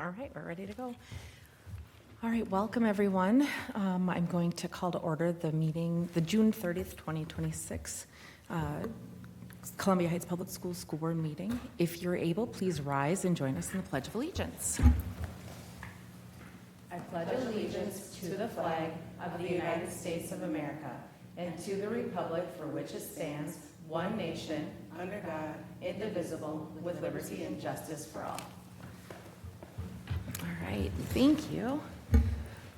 All right, we're ready to go. All right, welcome everyone. I'm going to call to order the meeting, the June 30th, 2026 Columbia Heights Public Schools School Board meeting. If you're able, please rise and join us in the Pledge of Allegiance. I pledge allegiance to the flag of the United States of America and to the republic for which it stands, one nation, under God, indivisible, with liberty and justice for all. All right, thank you.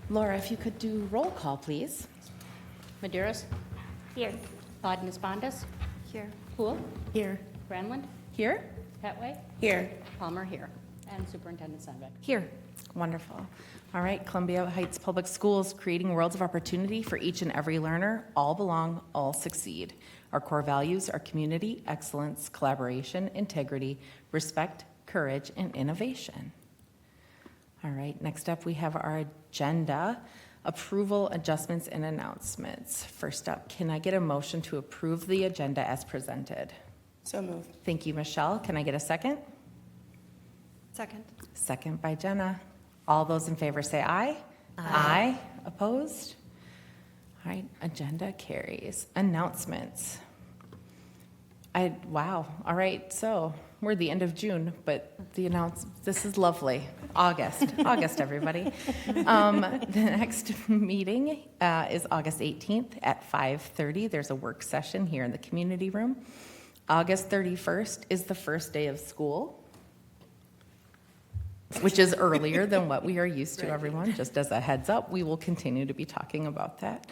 Laura, if you could do roll call, please. Maderas? Here. Podnas-Bondas? Here. Poole? Here. Granlund? Here? Petway? Here. Palmer here. And Superintendent Sundbeck. Here. Wonderful. All right, Columbia Heights Public Schools, creating worlds of opportunity for each and every learner. All belong, all succeed. Our core values are community, excellence, collaboration, integrity, respect, courage, and innovation. All right, next up we have our agenda, approval, adjustments, and announcements. First up, can I get a motion to approve the agenda as presented? So moved. Thank you, Michelle. Can I get a second? Second. Second by Jenna. All those in favor say aye. Aye. Opposed? All right, agenda carries. Announcements. Wow. All right, so we're at the end of June, but this is lovely. August, everybody. The next meeting is August 18th at 5:30. There's a work session here in the community room. August 31st is the first day of school, which is earlier than what we are used to, everyone. Just as a heads up, we will continue to be talking about that.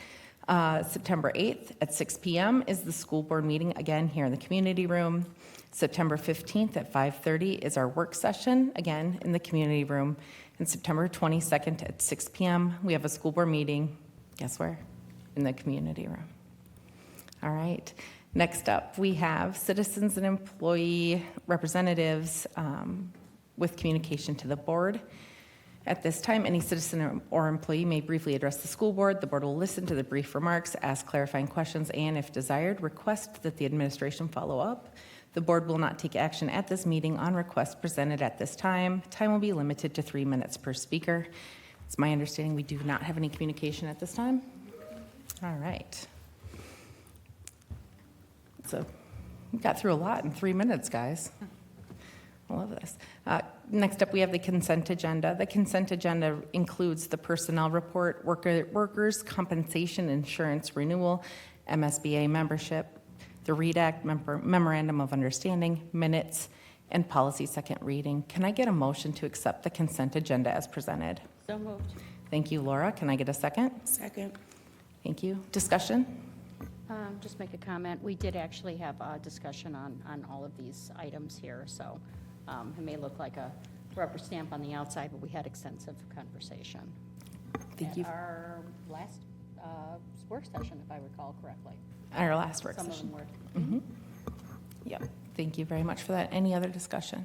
September 8th at 6 p.m. is the school board meeting, again, here in the community room. September 15th at 5:30 is our work session, again, in the community room. And September 22nd at 6 p.m., we have a school board meeting, guess where? In the community room. All right. Next up, we have citizens and employee representatives with communication to the board. At this time, any citizen or employee may briefly address the school board. The board will listen to the brief remarks, ask clarifying questions, and if desired, request that the administration follow up. The board will not take action at this meeting on requests presented at this time. Time will be limited to 3 minutes per speaker. It's my understanding we do not have any communication at this time. All right. So we got through a lot in 3 minutes, guys. I love this. Next up, we have the consent agenda. The consent agenda includes the personnel report, workers' compensation insurance renewal, MSBA membership, the READ Act memorandum of understanding, minutes, and policy second reading. Can I get a motion to accept the consent agenda as presented? So moved. Thank you, Laura. Can I get a second? Second. Thank you. Discussion? Just make a comment. We did actually have a discussion on all of these items here, so it may look like a rubber stamp on the outside, but we had extensive conversation. Thank you. At our last work session, if I recall correctly. Our last work Some session. of them were. Yep. Thank you very much for that. Any other discussion?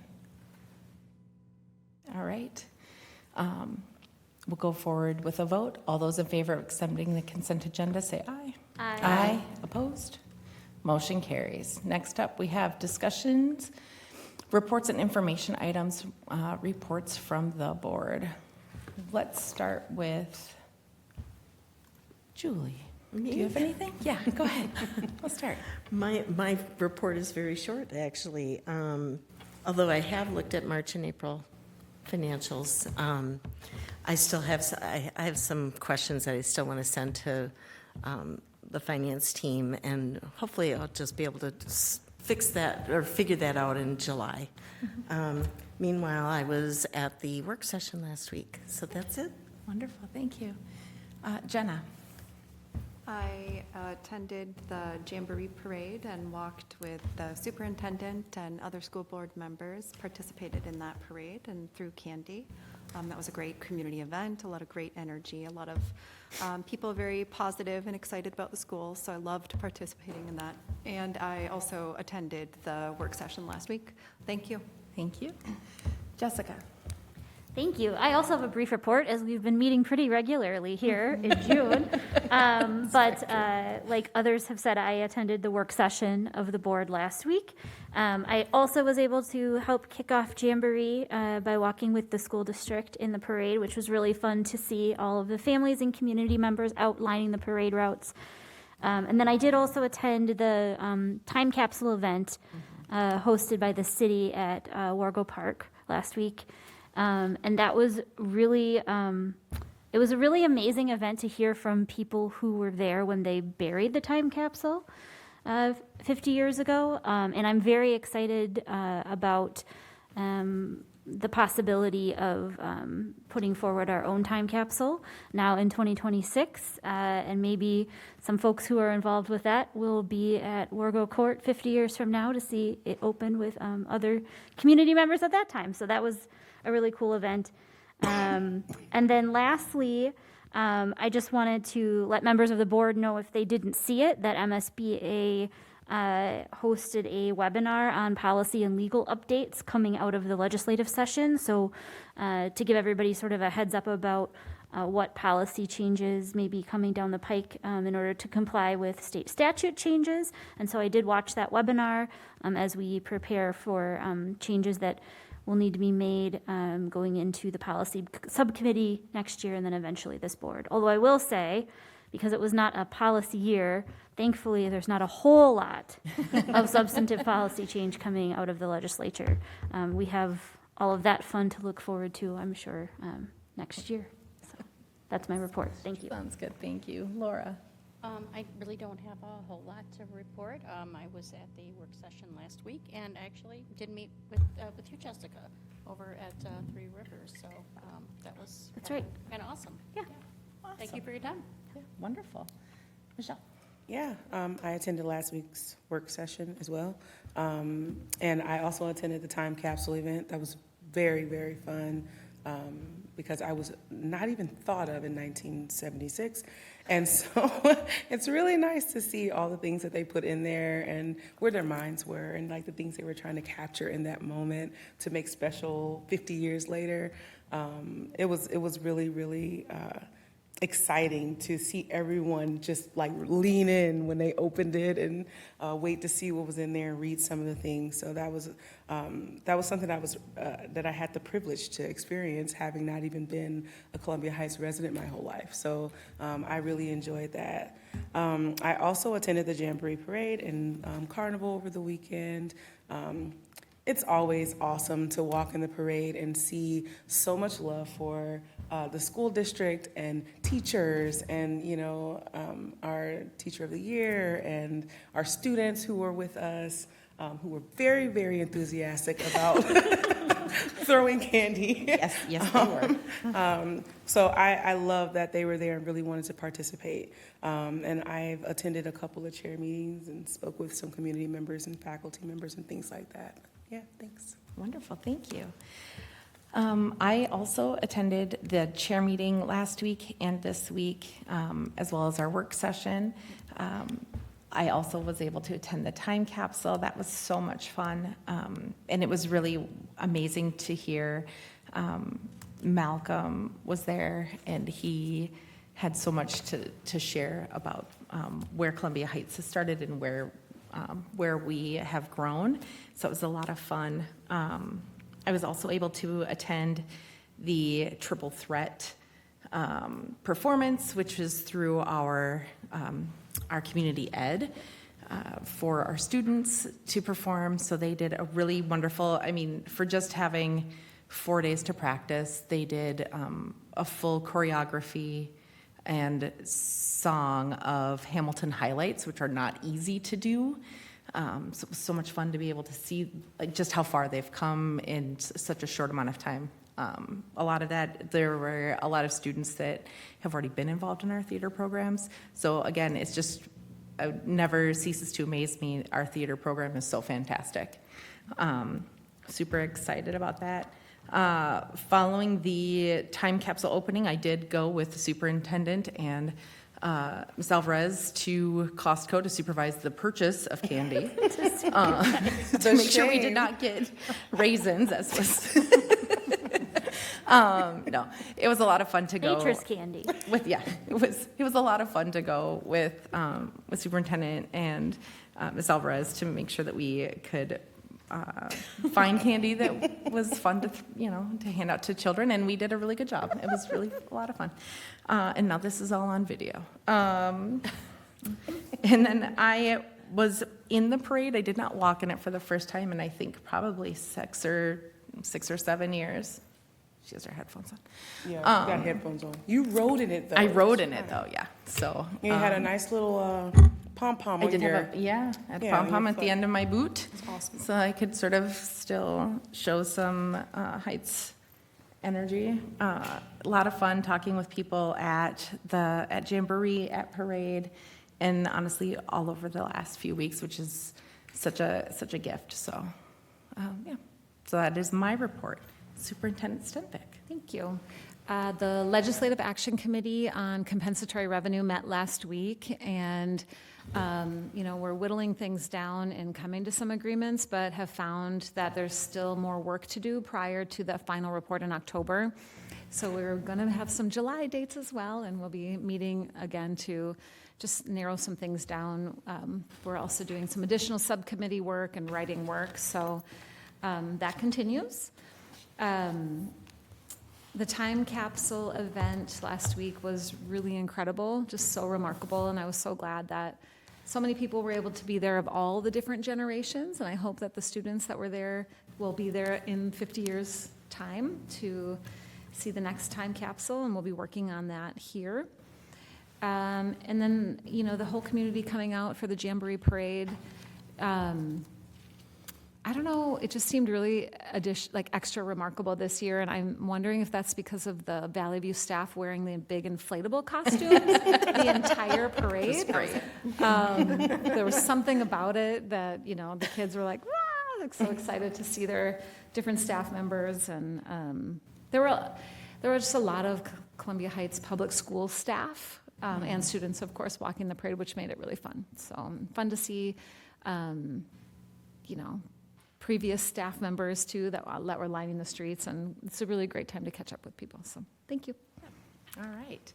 All right. We'll go forward with a vote. All those in favor of accepting the consent agenda say aye. Aye. Aye. Opposed? Motion carries. Next up, we have discussions, reports and information items, reports from the board. Let's start with Julie. Me? Do you have anything? Yeah, go ahead. Let's start. My report is very short, actually. Although I have looked at March and April financials, I still have I have some questions that I still want to send to the finance team, and hopefully I'll just be able to fix that or figure that out in July. Meanwhile, I was at the work session last week, so that's it. Wonderful. Thank you. Jenna. I attended the Jamboree Parade and walked with the superintendent and other school board members, participated in that parade and threw candy. That was a great community event, a lot of great energy, a lot of people very positive and excited about the school, so I loved participating in that. And I also attended the work session last week. Thank you. Thank you. Jessica. Thank you. I also have a brief report, as we've been meeting pretty regularly here in June. Like others have said, I attended the work session of the board last week. I also was able to help kick off Jamboree by walking with the school district in the parade, which was really fun to see all of the families and community members outlining the parade routes. And then I did also attend the time capsule event hosted by the city at Wargo Park last week. And that was really, it was a really amazing event to hear from people who were there when they buried the time capsule 50 years ago. And I'm very excited about the possibility of putting forward our own time capsule now in 2026. And maybe some folks who are involved with that will be at Wargo Court 50 years from now to see it open with other community members at that time. So that was a really cool event. And then lastly, I just wanted to let members of the board know, if they didn't see it, that MSBA hosted a webinar on policy and legal updates coming out of the legislative session. So to give everybody sort of a heads up about what policy changes may be coming down the pike in order to comply with state statute changes. And so I did watch that webinar as we prepare for changes that will need to be made going into the policy subcommittee next year and then eventually this board. Although I will say, because it was not a policy year, thankfully there's not a whole lot of substantive policy change coming out of the legislature. We have all of that fun to look forward to, I'm sure, next year. So that's my report. Thank you. Sounds good, thank you. Laura? I really don't have a whole lot to report. I was at the work session last week and actually did meet with you, Jessica, over at Three Rivers. So that was That's right. Kind of awesome. Yeah. Thank you for your time. Yeah, wonderful. Michelle? Yeah, I attended last week's work session as well. And I also attended the time capsule event. That was very, very fun because I was not even thought of in 1976. And so it's really nice to see all the things that they put in there and where their minds were and like the things they were trying to capture in that moment to make special 50 years later. It was really, really exciting to see everyone just like lean in when they opened it and wait to see what was in there and read some of the things. So that was something that I had the privilege to experience, having not even been a Columbia Heights resident my whole life. So I really enjoyed that. I also attended the Jamboree Parade and Carnival over the weekend. It's always awesome to walk in the parade and see so much love for the school district and teachers and, you know, our Teacher of the Year and our students who were with us, who were very, very enthusiastic about throwing candy. Yes, they were. So I love that they were there and really wanted to participate. And I've attended a couple of chair meetings and spoke with some community members and faculty members and things like that. Yeah, thanks. Wonderful, thank you. I also attended the chair meeting last week and this week, as well as our work session. I also was able to attend the time capsule. That was so much fun. And it was really amazing to hear Malcolm was there, and he had so much to share about where Columbia Heights has started and where we have grown. So it was a lot of fun. I was also able to attend the Triple Threat performance, which was through our community ed for our students to perform. So they did a really wonderful, I mean, for just having 4 days to practice, they did a full choreography and song of Hamilton highlights, which are not easy to do. So it was so much fun to be able to see like just how far they've come in such a short amount of time. A lot of that, there were a lot of students that have already been involved in our theater programs. So again, it's just, it never ceases to amaze me. Our theater program is so fantastic. Super excited about that. Following the time capsule opening, I did go with the superintendent and Ms. Alvarez to Costco to supervise the purchase of candy. To make sure we did not get raisins, as was No, it was a lot of fun to go. Waitress candy. It was a lot of fun to go with Superintendent and Ms. Alvarez to make sure that we could find candy that was fun to, to hand out to children, and we did a really good job. It was really a lot of fun. And now this is all on video. And then I was in the parade. I did not walk in it for the first time in I think probably 6 or 7 years. She has her headphones on. Yeah, you got headphones on. You rode in it, though. I rode in it though, yeah. So You had a nice little pom-pom I on did your... have I had Yeah, pom-pom your at the foot. end of my boot. That's awesome. So I could sort of still show some Heights energy. A lot of fun talking with people at Jamboree, at Parade, and honestly, all over the last few weeks, which is such a gift. So, yeah. So that is my report. Superintendent Stenbeck. Thank you. The Legislative Action Committee on Compensatory Revenue met last week, and, we're whittling things down and coming to some agreements, but have found that there's still more work to do prior to the final report in October. So we're going to have some July dates as well, and we'll be meeting again to just narrow some things down. We're also doing some additional subcommittee work and writing work, so that continues. The time capsule event last week was really incredible, just so remarkable, and I was so glad that so many people were able to be there of all the different generations, and I hope that the students that were there will be there in 50 years' time to see the next time capsule, and we'll be working on that here. And then, the whole community coming out for the Jamboree Parade. I don't know, it just seemed really extra remarkable this year, and I'm wondering if that's because of the Valley View staff wearing the big inflatable costumes the entire parade. There was something about it that, the kids were like so excited to see their different staff members, and there were just a lot of Columbia Heights Public School staff and students, of course, walking the parade, which made it really fun. So fun to see, previous staff members too that were lining the streets, and it's a really great time to catch up with people. So thank you. All right.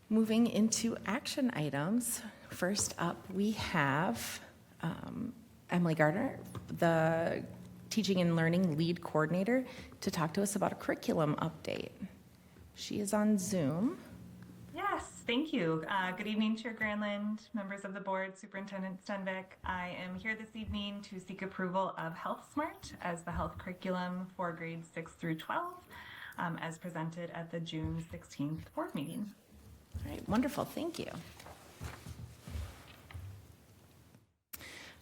Moving into action items. First up, we have Emily Gardner, the Teaching and Learning Lead Coordinator, to talk to us about a curriculum update. She is on Zoom. Yes, thank you. Good evening, Chair Granlund, members of the board, Superintendent Stenbeck. I am here this evening to seek approval of Health Smart as the health curriculum for grades 6 through 12, as presented at the June 16th board meeting. All right, wonderful, thank you.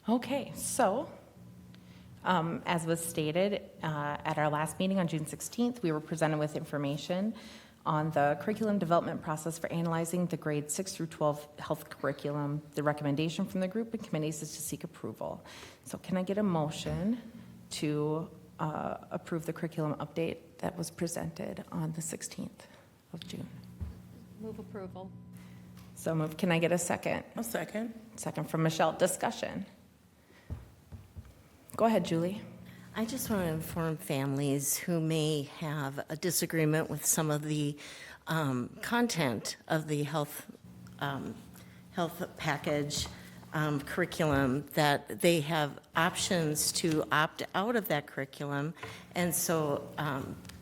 Okay, so as was stated at our last meeting on June 16th, we were presented with information on the curriculum development process for analyzing the grade 6 through 12 health curriculum. The recommendation from the group and committees is to seek approval. So can I get a motion to approve the curriculum update that was presented on the 16th of June? Move approval. So moved. Can I get a second? A second. Second from Michelle. Discussion. Go ahead, Julie. I just want to inform families who may have a disagreement with some of the content of the health package curriculum that they have options to opt out of that curriculum. And so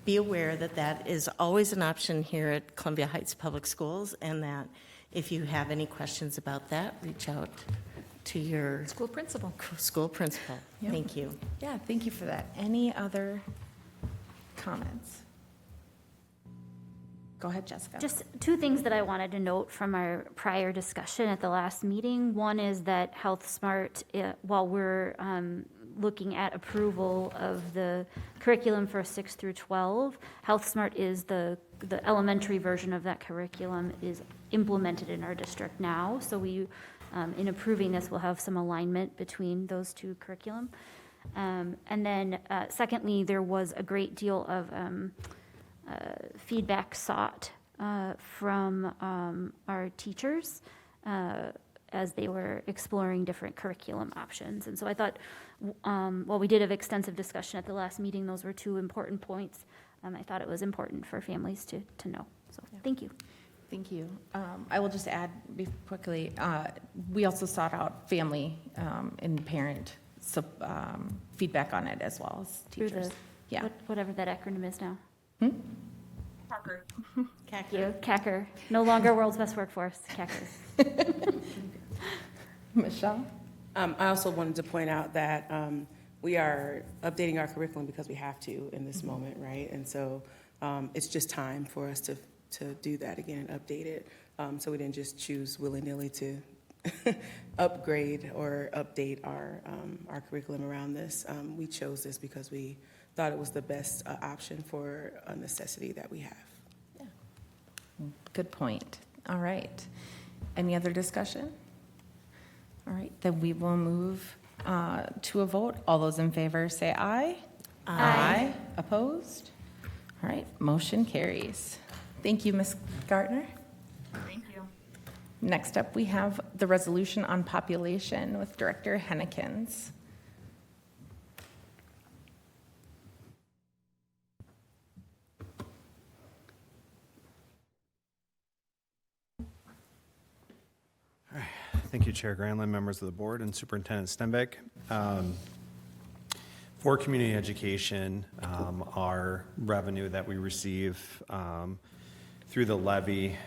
be aware that that is always an option here at Columbia Heights Public Schools, and that if you have any questions about that, reach out to your School principal. school principal. Yep. Thank you. Yeah, thank you for that. Any other comments? Go ahead, Jessica. Just two things that I wanted to note from our prior discussion at the last meeting. One is that Health Smart, while we're looking at approval of the curriculum for 6 through 12, Health Smart is the elementary version of that curriculum is implemented in our district now. So we, in approving this, we'll have some alignment between those two curriculum. And then secondly, there was a great deal of feedback sought from our teachers as they were exploring different curriculum options. And so I thought, while we did have extensive discussion at the last meeting, those were two important points I thought it was important for families to know. So thank you. Thank you. I will just add quickly, we also sought out family and parent feedback on it as well as Through teachers. the, Yeah. whatever that acronym is now. Parker. Thank you, CACR. No longer World's Best Workforce, CACR. Michelle? I also wanted to point out that we are updating our curriculum because we have to in this moment, right? And so it's just time for us to do that again and update it. So we didn't just choose willy-nilly to upgrade or update our curriculum around this. We chose this because we thought it was the best option for a necessity that we have. Good point. All right. Any other discussion? All right, then we will move to a vote. All those in favor say aye. Aye. Opposed? All right, motion carries. Thank you, Ms. Gartner. Thank you. Next up, we have the resolution on population with Director Hennekins. Thank you, Chair Granlund, members of the board, and Superintendent Stenbeck. For community education, our revenue that we receive through the levy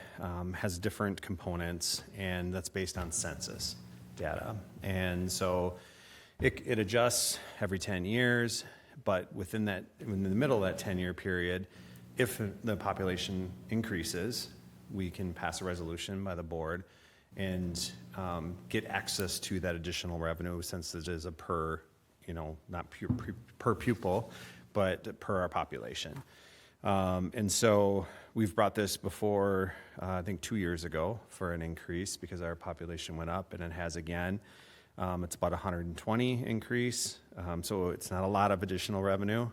has different components, and that's based on census data. And so it adjusts every 10 years, but in the middle of that 10-year period, if the population increases, we can pass a resolution by the board and get access to that additional revenue, since it is a per, not per pupil, but per our population. And so we've brought this before, I think 2 years ago, for an increase because our population went up, and it has again. It's about 120 increase, so it's not a lot of additional revenue.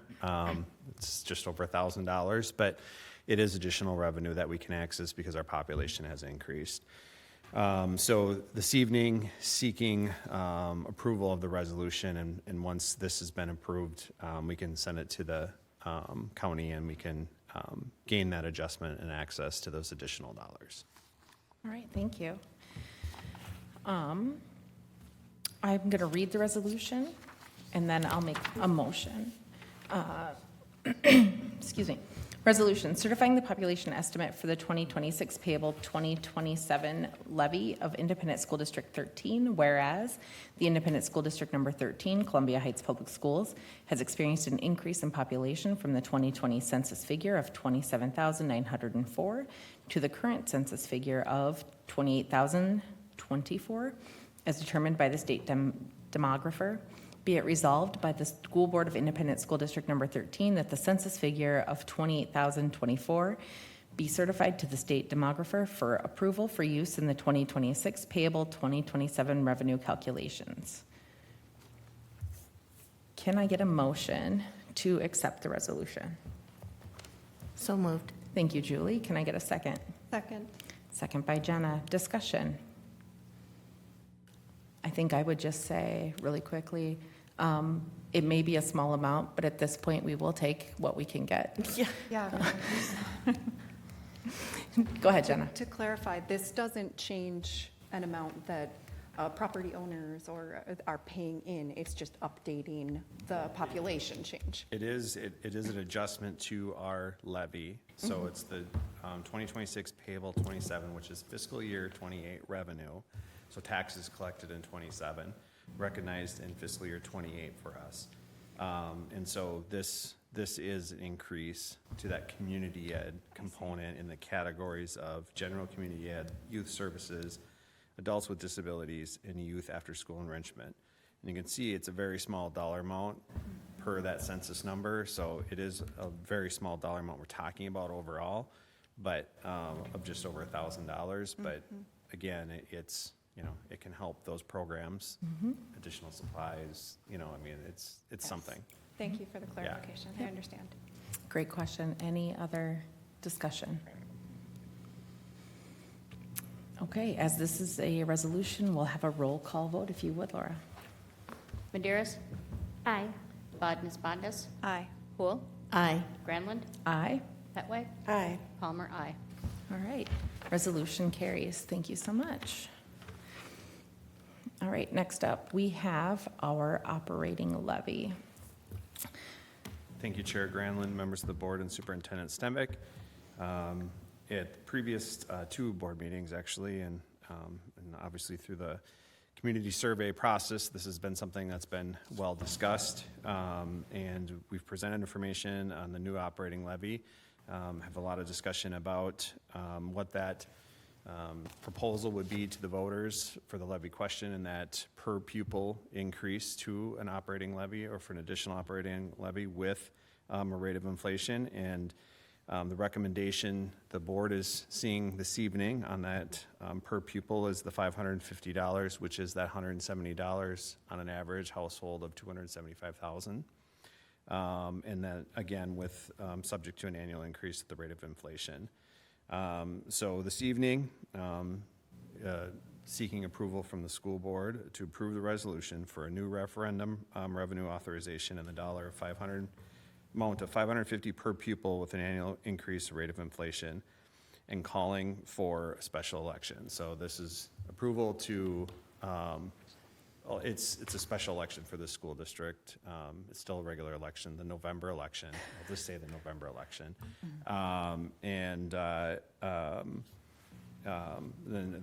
It's just over $1,000, but it is additional revenue that we can access because our population has increased. So this evening, seeking approval of the resolution, and once this has been approved, we can send it to the county, and we can gain that adjustment and access to those additional dollars. All right, thank you. I'm going to read the resolution, and then I'll make a motion. Excuse me. Resolution certifying the population estimate for the 2026 payable 2027 levy of Independent School District 13, whereas the Independent School District number 13, Columbia Heights Public Schools, has experienced an increase in population from the 2020 census figure of 27,904 to the current census figure of 28,024, as determined by the state demographer. Be it resolved by the School Board of Independent School District number 13 that the census figure of 28,024 be certified to the state demographer for approval for use in the 2026 payable 2027 revenue calculations. Can I get a motion to accept the resolution? So moved. Thank you, Julie. Can I get a second? Second. Second by Jenna. Discussion. I think I would just say really quickly, it may be a small amount, but at this point, we will take what we can get. Yeah. Go ahead, Jenna. To clarify, this doesn't change an amount that property owners are paying in. It's just updating the population change. It is an adjustment to our levy. So it's the 2026 payable 27, which is fiscal year 28 revenue. So taxes collected in 27, recognized in fiscal year 28 for us. And so this is an increase to that community ed component in the categories of general community ed, youth services, adults with disabilities, and youth after-school enrichment. And you can see it's a very small dollar amount per that census number. So it is a very small dollar amount we're talking about overall, but of just over $1,000. But again, it's it can help those programs, additional supplies, it's something. Thank you for the clarification. I understand. Great question. Any other discussion? Okay, as this is a resolution, we'll have a roll call vote, if you would, Laura. Maderas, Aye. Bodnas Bondas, Aye. Poole, Aye. Granlund, Aye. Petway, Aye. Palmer, aye. All right, resolution carries. Thank you so much. All right, next up, we have our operating levy. Thank you, Chair Granlund, members of the board, and Superintendent Stenbeck. At previous two board meetings, actually, and obviously through the community survey process, this has been something that's been well discussed, and we've presented information on the new operating levy. Have a lot of discussion about what that proposal would be to the voters for the levy question, and that per pupil increase to an operating levy or for an additional operating levy with a rate of inflation. And the recommendation the board is seeing this evening on that per pupil is the $550, which is that $170 on an average household of $275,000. And then again, with subject to an annual increase at the rate of inflation. So this evening, seeking approval from the school board to approve the resolution for a new referendum revenue authorization in the amount of $550 per pupil with an annual increase rate of inflation, and calling for a special election. So this is approval to, it's a special election for the school district. It's still a regular election, the November election. I'll just say the November election. Then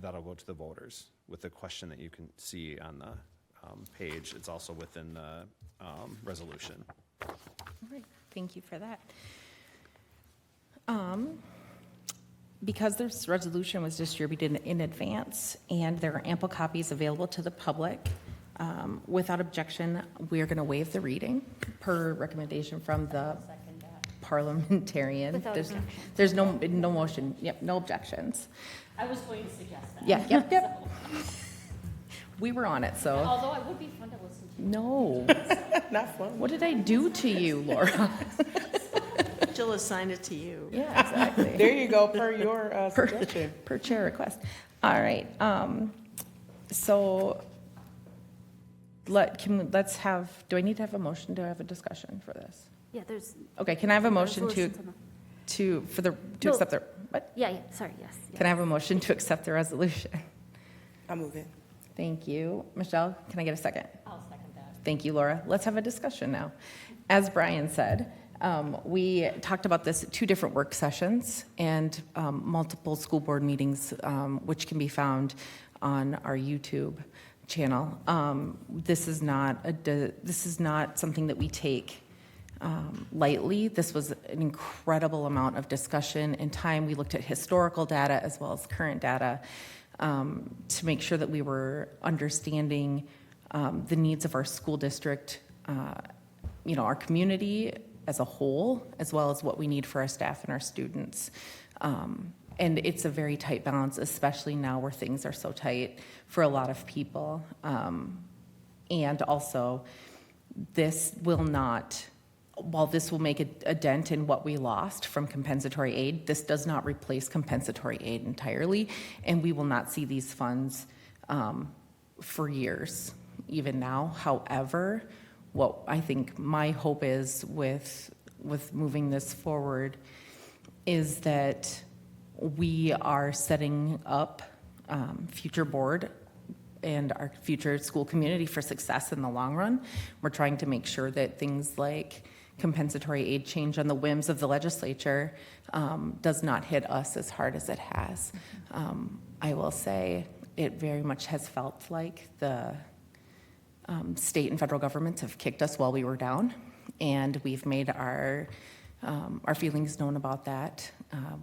that'll go to the voters with the question that you can see on the page. It's also within the resolution. All right, thank you for that. Because this resolution was distributed in advance and there are ample copies available to the public, without objection, we are going to waive the reading per recommendation from the parliamentarian. Without objection. There's no motion, yep, no objections. I was going to suggest that. Yeah, yep. We were on it, so, Although it would be fun to listen to. no. Not fun. What did I do to you, Laura? She'll assign it to you. Yeah, exactly. There you go, per your suggestion. Per chair request. All right, so let's have, do I need to have a motion to have a discussion for this? Yeah, there's. Okay, can I have a motion resolutions on the- to No. accept the, what? Yeah, sorry, yes. Can I have a motion to accept the resolution? I'll move it. Thank you. Michelle, can I get a second? I'll second that. Thank you, Laura. Let's have a discussion now. As Brian said, we talked about this at two different work sessions and multiple school board meetings, which can be found on our YouTube channel. This is not something that we take lightly. This was an incredible amount of discussion and time. We looked at historical data as well as current data to make sure that we were understanding the needs of our school district, our community as a whole, as well as what we need for our staff and our students. And it's a very tight balance, especially now where things are so tight for a lot of people. And also, this will not, while this will make a dent in what we lost from compensatory aid, this does not replace compensatory aid entirely, and we will not see these funds for years, even now. However, what I think my hope is with moving this forward is that we are setting up future board and our future school community for success in the long run. We're trying to make sure that things like compensatory aid change on the whims of the legislature does not hit us as hard as it has. I will say it very much has felt like the state and federal governments have kicked us while we were down, and we've made our feelings known about that.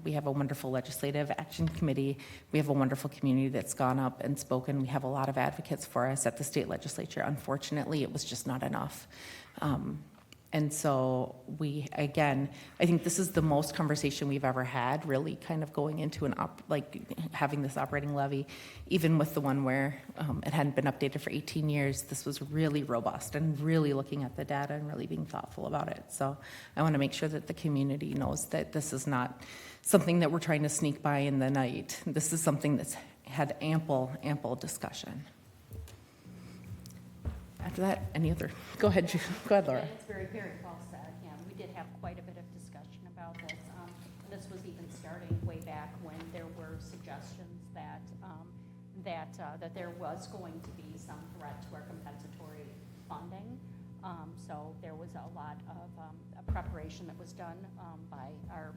We have a wonderful legislative action committee. We have a wonderful community that's gone up and spoken. We have a lot of advocates for us at the state legislature. Unfortunately, it was just not enough. And so I think this is the most conversation we've ever had, really kind of going into having this operating levy, even with the one where it hadn't been updated for 18 years. This was really robust and really looking at the data and really being thoughtful about it. So I want to make sure that the community knows that this is not something that we're trying to sneak by in the night. This is something that's had ample discussion. After that, go ahead, Laura. It's very, very well said, and we did have quite a bit of even starting way back when there were suggestions that, that there was going to be some threat to our compensatory funding. So there was a lot of a preparation that was done by our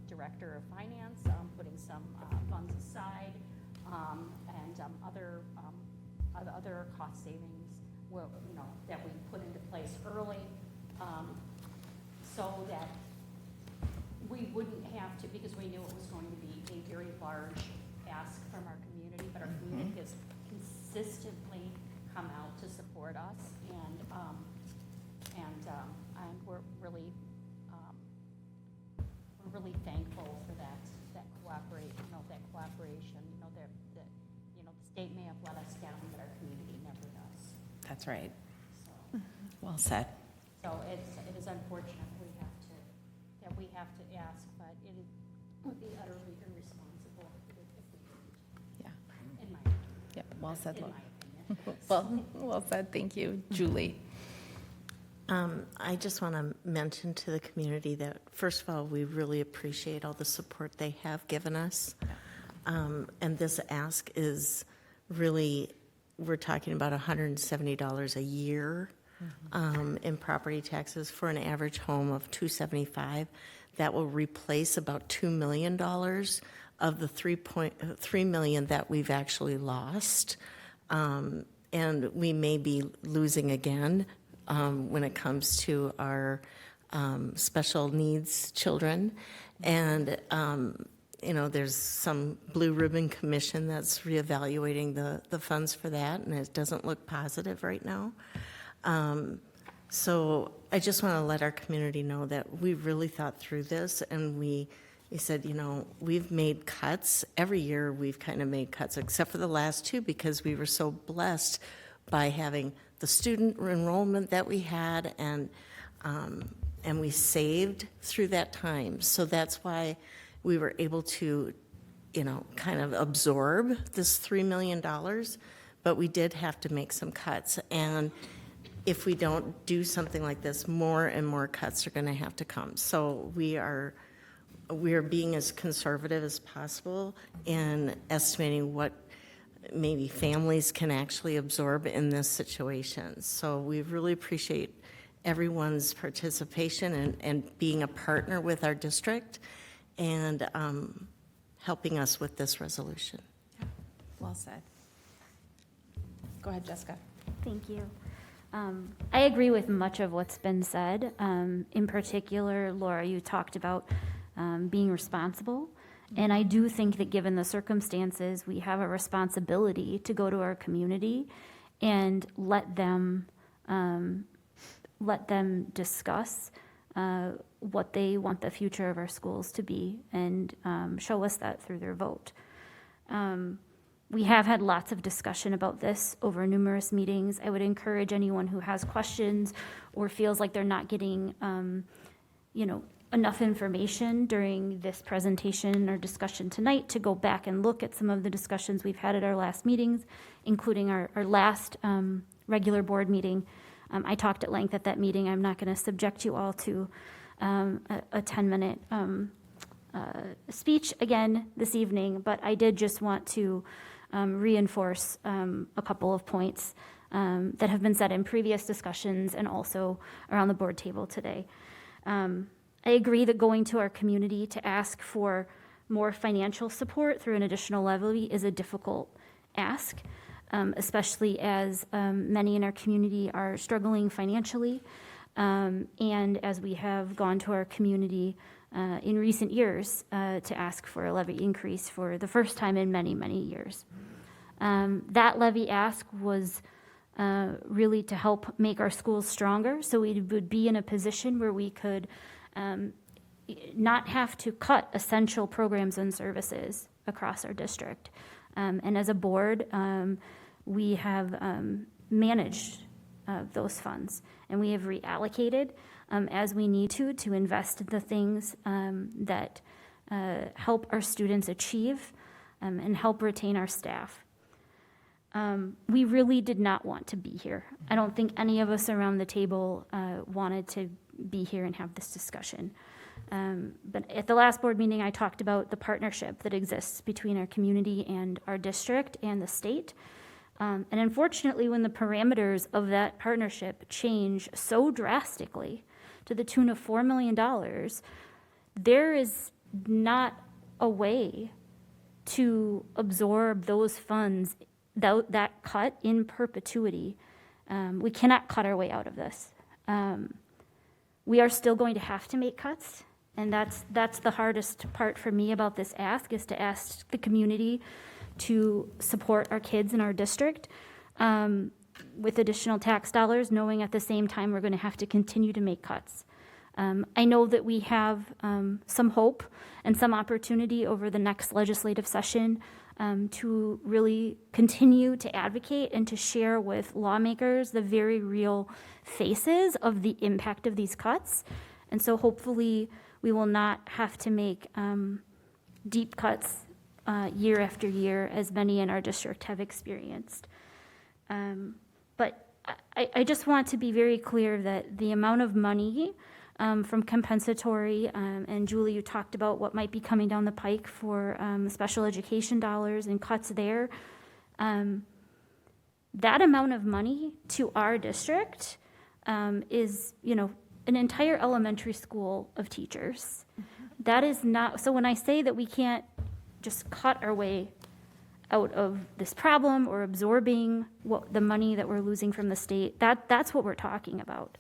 Director of Finance, putting some funds aside, and other cost savings will, that we put into place early, so that we wouldn't have to, because we knew it was going to be a very large ask from our community, but our community has consistently come out to support us, and we're really thankful for that cooperation. The state may have let us down, but our community never does. That's right. So, Well said. so it is unfortunate that we have to ask, but it would be utterly irresponsible if we didn't, Yeah. in my opinion. Yep. Well said, In Laura. my opinion. Well said. Thank you, Julie. I just want to mention to the community that, first of all, we really appreciate all the support they have given us. And this ask is really, we're talking about $170 a year in property taxes for an average home of $275. That will replace about $2 million of the $3.3 million that we've actually lost. And we may be losing again when it comes to our special needs children. And, there's some Blue Ribbon Commission that's reevaluating the funds for that, and it doesn't look positive right now. So I just want to let our community know that we really thought through this, and we said, we've made cuts. Every year we've kind of made cuts, except for the last two, because we were so blessed by having the student enrollment that we had, and we saved through that time. So that's why we were able to, kind of absorb this $3 million, but we did have to make some cuts. And if we don't do something like this, more and more cuts are going to have to come. So we are being as conservative as possible in estimating what maybe families can actually absorb in this situation. So we really appreciate everyone's participation and being a partner with our district and helping us with this resolution. Well said. Go ahead, Jessica. Thank you. I agree with much of what's been said. In particular, Laura, you talked about being responsible. And I do think that given the circumstances, we have a responsibility to go to our community and let them discuss what they want the future of our schools to be, and show us that through their vote. We have had lots of discussion about this over numerous meetings. I would encourage anyone who has questions or feels like they're not getting, enough information during this presentation or discussion tonight to go back and look at some of the discussions we've had at our last meetings, including our last regular board meeting. I talked at length at that meeting. I'm not going to subject you all to a 10-minute speech again this evening, but I did just want to reinforce a couple of points that have been said in previous discussions and also around the board table today. I agree that going to our community to ask for more financial support through an additional levy is a difficult ask, especially as many in our community are struggling financially, and as we have gone to our community in recent years to ask for a levy increase for the first time in many, many years. That levy ask was really to help make our schools stronger, so we would be in a position where we could not have to cut essential programs and services across our district. And as a board, we have managed those funds, and we have reallocated as we need to invest the things that help our students achieve and help retain our staff. We really did not want to be here. I don't think any of us around the table wanted to be here and have this discussion. But at the last board meeting, I talked about the partnership that exists between our community and our district and the state. And unfortunately, when the parameters of that partnership change so drastically to the tune of $4 million, there is not a way to absorb those funds, that cut in perpetuity. We cannot cut our way out of this. We are still going to have to make cuts, and that's the hardest part for me about this ask, is to ask the community to support our kids in our district with additional tax dollars, knowing at the same time we're going to have to continue to make cuts. I know that we have some hope and some opportunity over the next legislative session to really continue to advocate and to share with lawmakers the very real faces of the impact of these cuts. And so hopefully we will not have to make deep cuts year after year, as many in our district have experienced. But I just want to be very clear that the amount of money from compensatory, and Julie, you talked about what might be coming down the pike for special education dollars and cuts there. That amount of money to our district is, an entire elementary school of teachers. That is not, so when I say that we can't just cut our way out of this problem or absorbing the money that we're losing from the state, that's what we're talking about.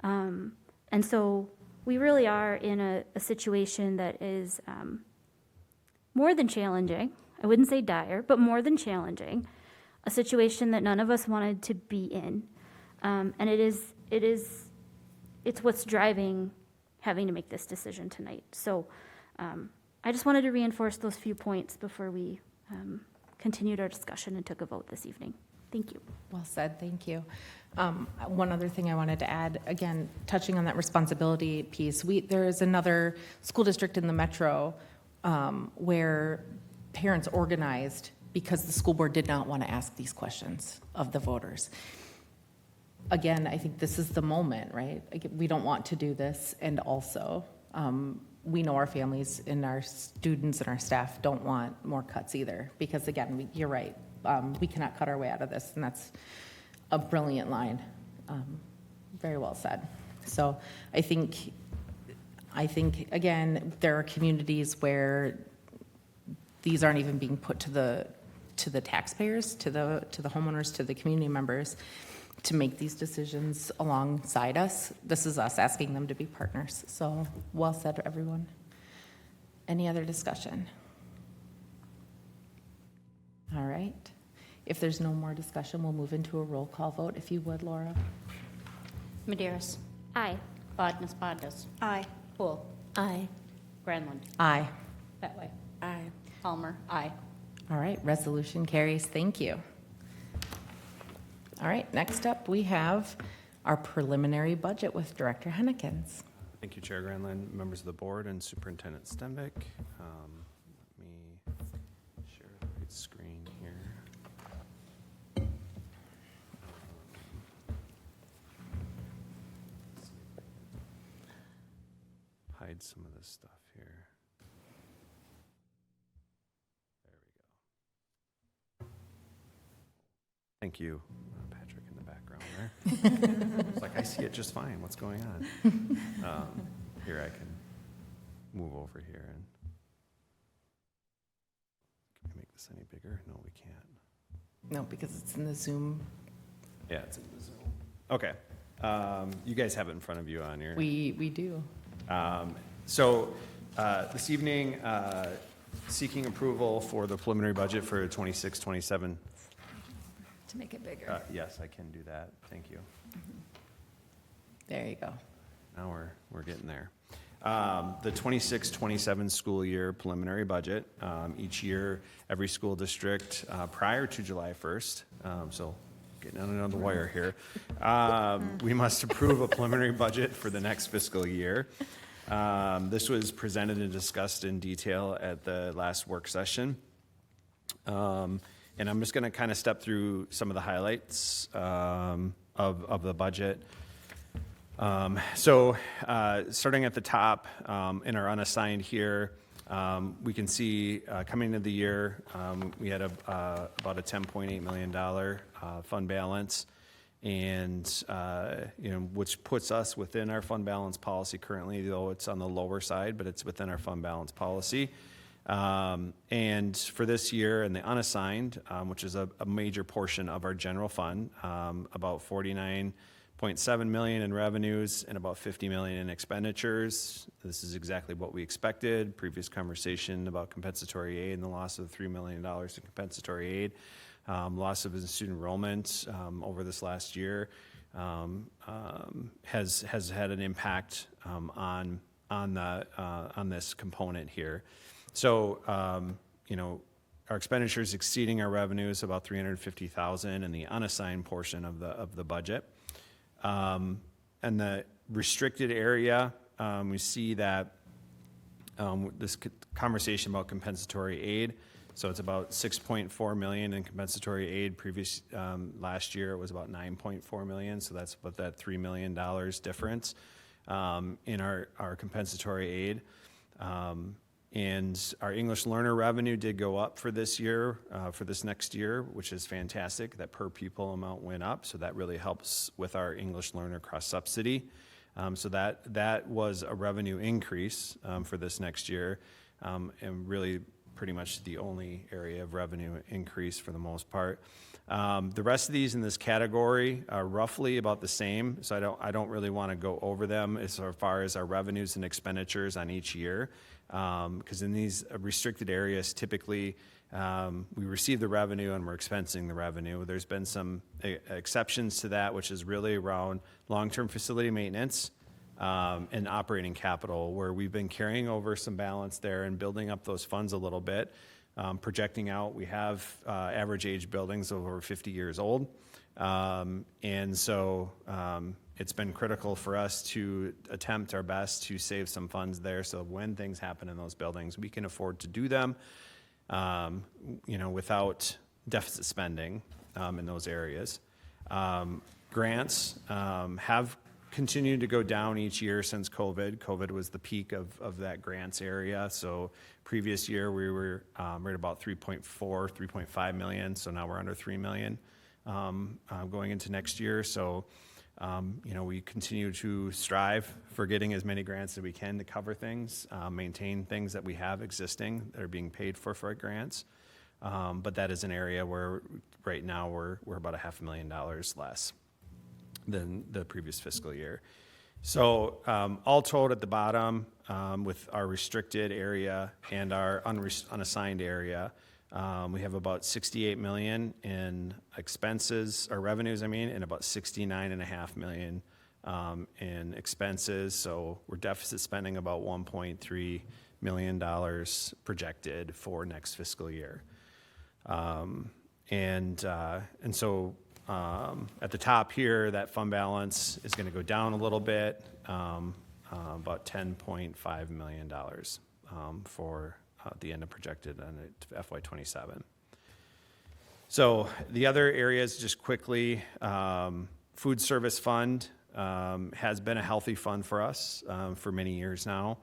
And so we really are in a situation that is more than challenging. I wouldn't say dire, but more than challenging. A situation that none of us wanted to be in. And it's what's driving having to make this decision tonight. So I just wanted to reinforce those few points before we continued our discussion and took a vote this evening. Thank you. Well said, thank you. One other thing I wanted to add, again, touching on that responsibility piece, there is another school district in the metro where parents organized because the school board did not want to ask these questions of the voters. Again, I think this is the moment, right? We don't want to do this, and also we know our families and our students and our staff don't want more cuts either, because again, you're right. We cannot cut our way out of this, and that's a brilliant line. Very well said. So I think again, there are communities where these aren't even being put to the taxpayers, to the homeowners, to the community members to make these decisions alongside us. This is us asking them to be partners. So well said, everyone. Any other discussion? All right. If there's no more discussion, we'll move into a roll call vote, if you would, Laura. Maderas. Aye. Bodnas. Aye. Poole. Aye. Granlund. Aye. Betway. Aye. Palmer. Aye. All right, resolution carries. Thank you. All right, next up, we have our preliminary budget with Director Hennekens. Thank you, Chair Granlund, members of the board, and Superintendent Stenbeck. Let me share the right screen here. Hide some of this stuff here. There we go. Thank you, Patrick, in the background there. It's like, I see it just fine. What's going on? Here, I can move over here. And can we make this any bigger? No, we can't. No, because it's in the Zoom. Yeah, it's in the Zoom. Okay. You guys have it in front of you on your. We do. So this evening, seeking approval for the preliminary budget for 26-27. To make it bigger. Yes, I can do that. Thank you. There you go. Now we're getting there. The 26-27 school year preliminary budget. Each year, every school district prior to July 1st, so getting on another wire here, we must approve a preliminary budget for the next fiscal year. This was presented and discussed in detail at the last work session. And I'm just going to kind of step through some of the highlights of the budget. Starting at the top, in our unassigned here, we can see coming into the year, we had about a $10.8 million fund balance, and which puts us within our fund balance policy currently, though it's on the lower side, but it's within our fund balance policy. And for this year, in the unassigned, which is a major portion of our general fund, about $49.7 million in revenues and about $50 million in expenditures. This is exactly what we expected. Previous conversation about compensatory aid and the loss of $3 million in compensatory aid, loss of student enrollment over this last year has had an impact on this component here. So, our expenditures exceeding our revenues about $350,000 in the unassigned portion of the budget. And the restricted area, we see that this conversation about compensatory aid. So it's about $6.4 million in compensatory aid. Previous last year it was about $9.4 million. So that's about that $3 million difference in our compensatory aid. And our English learner revenue did go up for this year, for this next year, which is fantastic. That per pupil amount went up, so that really helps with our English learner cross subsidy. So that was a revenue increase for this next year, and really pretty much the only area of revenue increase for the most part. The rest of these in this category are roughly about the same, so I don't really want to go over them as far as our revenues and expenditures on each year. Because in these restricted areas, typically we receive the revenue and we're expensing the revenue. There's been some exceptions to that, which is really around long-term facility maintenance and operating capital, where we've been carrying over some balance there and building up those funds a little bit. Projecting out, we have average age buildings of over 50 years old. And so it's been critical for us to attempt our best to save some funds there, so when things happen in those buildings, we can afford to do them, without deficit spending in those areas. Grants have continued to go down each year since COVID. COVID was the peak of that grants area. So previous year we were right about 3.5 million. So now we're under 3 million going into next year. So we continue to strive for getting as many grants as we can to cover things, maintain things that we have existing that are being paid for our grants. But that is an area where right now we're about $500,000 less than the previous fiscal year. So all told at the bottom, with our restricted area and our unassigned area, we have about $68 million in expenses, or revenues, and about $69.5 million in expenses. So we're deficit spending about $1.3 million projected for next fiscal year. And so at the top here, that fund balance is going to go down a little bit, about $10.5 million for the end of projected on FY27. So the other areas, just quickly, food service fund has been a healthy fund for us for many years now.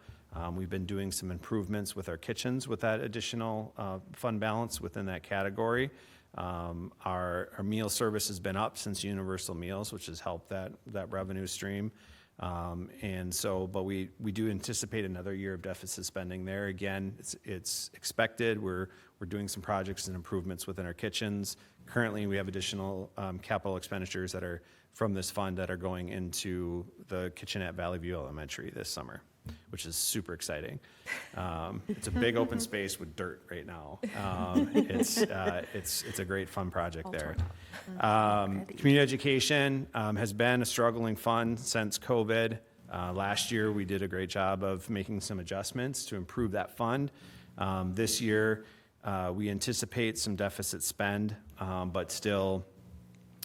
We've been doing some improvements with our kitchens with that additional fund balance within that category. Our meal service has been up since Universal Meals, which has helped that revenue stream. But we do anticipate another year of deficit spending there. Again, it's expected. We're doing some projects and improvements within our kitchens. Currently, we have additional capital expenditures that are from this fund that are going into the kitchen at Valley View Elementary this summer, which is super exciting. It's a big open space with dirt right now. It's a great fun project there. Community education has been a struggling fund since COVID. Last year, we did a great job of making some adjustments to improve that fund. This year, we anticipate some deficit spend, but still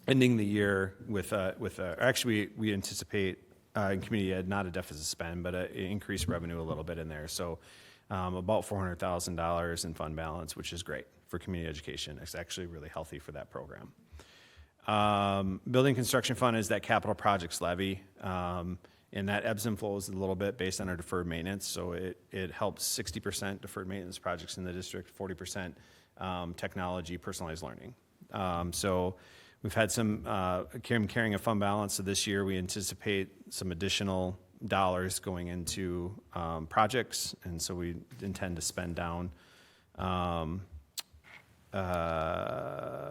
ending the year with actually, we anticipate in community ed, not a deficit spend, but an increased revenue a little bit in there. So about $400,000 in fund balance, which is great for community education. It's actually really healthy for that program. Building construction fund is that capital projects levy, and that ebbs and flows a little bit based on our deferred maintenance. So it helps 60% deferred maintenance projects in the district, 40% technology, personalized learning. So we've had some carrying a fund balance. So this year we anticipate some additional dollars going into projects, and so we intend to spend down.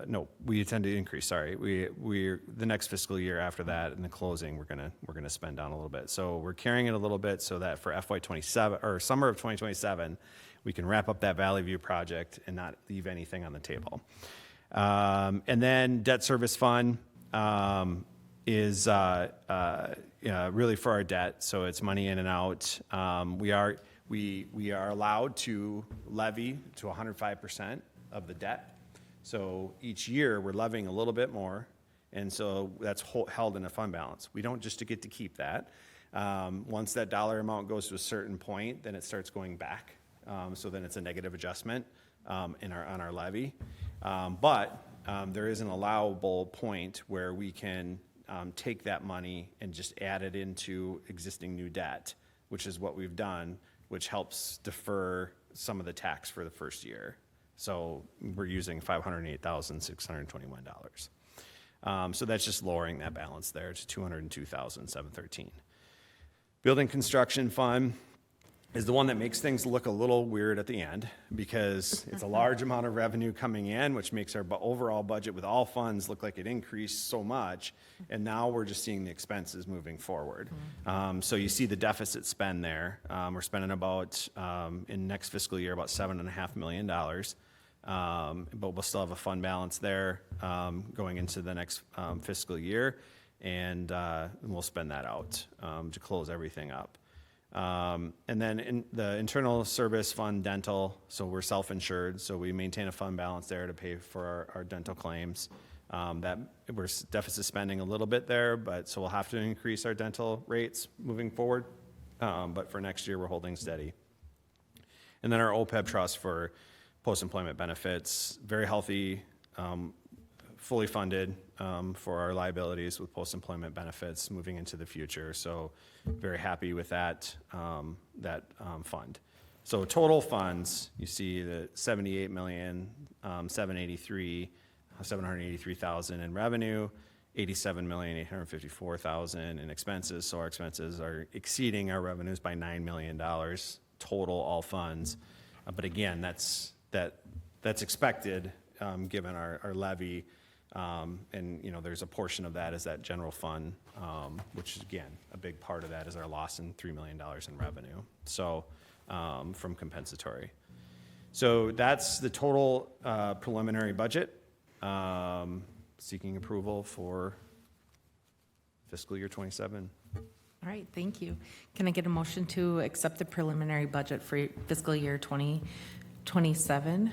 No, we intend to increase. Sorry, we're the next fiscal year after that, in the closing, we're gonna spend down a little bit. So we're carrying it a little bit so that for FY27 or summer of 2027, we can wrap up that Valley View project and not leave anything on the table. And then debt service fund is really for our debt, so it's money in and out. We are allowed to levy to 105% of the debt. So each year we're levying a little bit more, and so that's held in a fund balance. We don't just get to keep that. Once that dollar amount goes to a certain point, then it starts going back. So then it's a negative adjustment on our levy. But there is an allowable point where we can take that money and just add it into existing new debt, which is what we've done, which helps defer some of the tax for the first year. So we're using $508,621. So that's just lowering that balance there to $202,713. Building construction fund is the one that makes things look a little weird at the end because it's a large amount of revenue coming in, which makes our overall budget with all funds look like it increased so much. And now we're just seeing the expenses moving forward. So you see the deficit spend there. We're spending about, in next fiscal year, about $7.5 million. But we'll still have a fund balance there going into the next fiscal year. And we'll spend that out to close everything up. And then in the internal service fund dental, so we're self-insured, so we maintain a fund balance there to pay for our dental claims. That we're deficit spending a little bit there, but so we'll have to increase our dental rates moving forward. But for next year, we're holding steady. And then our OPEB trust for post-employment benefits, very healthy, fully funded for our liabilities with post-employment benefits moving into the future. So very happy with that fund. So total funds, you see the $78,783,000 in revenue, $87,854,000 in expenses. So our expenses are exceeding our revenues by $9 million total, all funds. But again, that's expected given our levy. And there's a portion of that is that general fund, which is, again, a big part of that is our loss in $3 million in revenue. So from compensatory. So that's the total preliminary budget. Seeking approval for fiscal year 27. All right, thank you. Can I get a motion to accept the preliminary budget for fiscal year 2027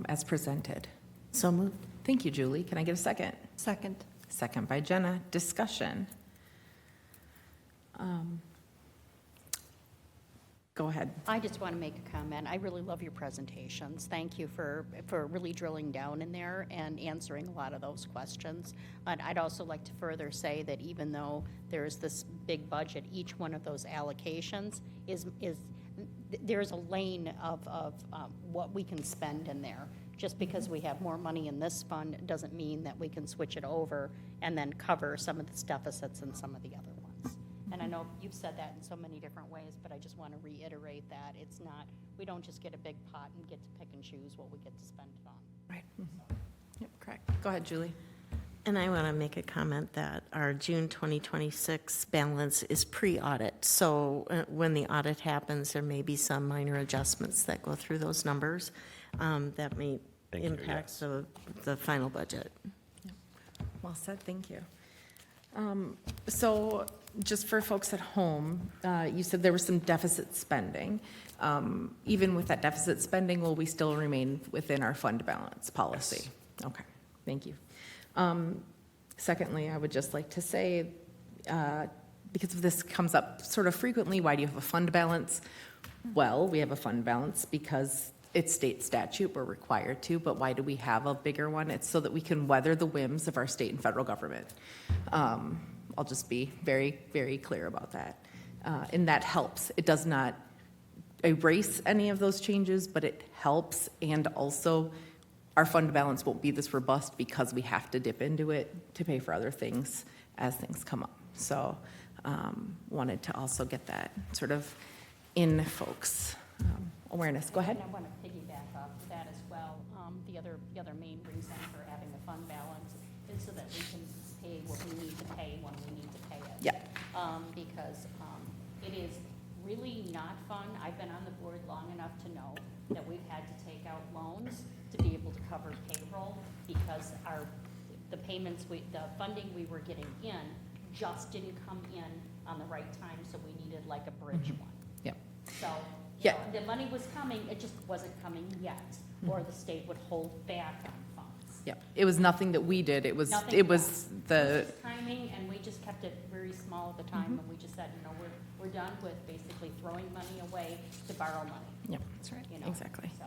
as presented? So moved. Thank you, Julie. Can I get a second? Second. Second by Jenna. Discussion. Go ahead. I just want to make a comment. I really love your presentations. Thank you for really drilling down in there and answering a lot of those questions. And I'd also like to further say that even though there's this big budget, each one of those allocations there's a lane of what we can spend in there. Just because we have more money in this fund doesn't mean that we can switch it over and then cover some of the deficits in some of the other ones. And I know you've said that in so many different ways, but I just want to reiterate that it's not, we don't just get a big pot and get to pick and choose what we get to spend it on. Right. Yep, correct. Go ahead, Julie. And I want to make a comment that our June 2026 balance is pre-audit. So when the audit happens, there may be some minor adjustments that go through those numbers that may impact the final budget. Well said, thank you. So just for folks at home, you said there was some deficit spending. Even with that deficit spending, will we still remain within our fund balance policy? Yes. Okay, thank you. Secondly, I would just like to say, because this comes up sort of frequently, why do you have a fund balance? Well, we have a fund balance because it's state statute, we're required to, but why do we have a bigger one? It's so that we can weather the whims of our state and federal government. I'll just be very, very clear about that. And that helps. It does not erase any of those changes, but it helps. And also, our fund balance won't be this robust because we have to dip into it to pay for other things as things come up. So wanted to also get that sort of in folks' awareness. Go ahead. And I want to piggyback off of that as well. The other main reason for having a fund balance is so that we can pay what we need to pay when we need to pay it. Yeah. Because it is really not fun. I've been on the board long enough to know that we've had to take out loans to be able to cover payroll because the funding we were getting in just didn't come in on the right time, so we needed like a bridge one. Yep. So, Yeah. the money was coming, it just wasn't coming yet, or the state would hold back on funds. Yep. It was nothing that we did. It was Nothing the It was timing, and we just kept it very small at the time, and we just said, we're done with basically throwing money away to borrow money. Yep, that's right. You know, Exactly. so.